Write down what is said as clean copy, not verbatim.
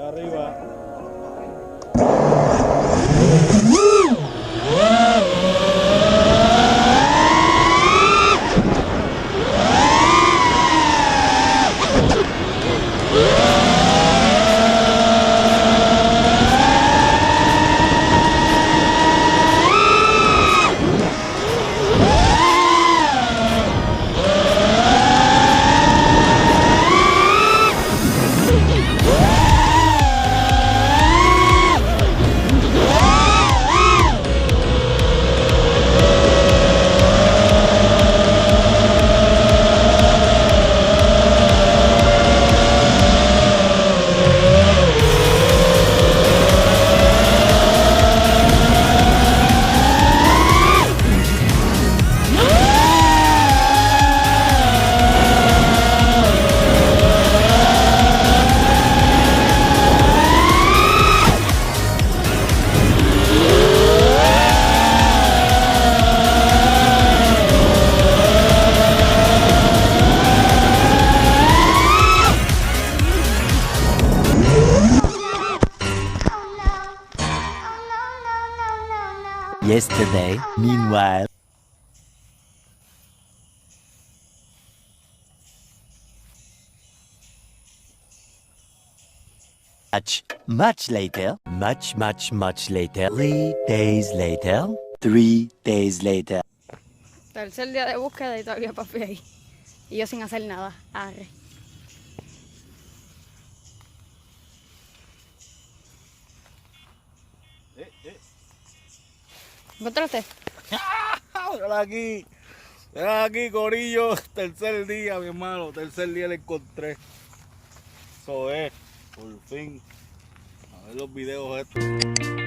arriba. Yesterday, meanwhile. Much later, much later, 3 days later, 3 days later. Tercer día de búsqueda y todavía papi ahí. Y yo sin hacer nada. Arre. ¿Encontraste? Mira aquí, corillo. Tercer día, mi hermano. Tercer día le encontré. Eso es, por fin. A ver los videos estos.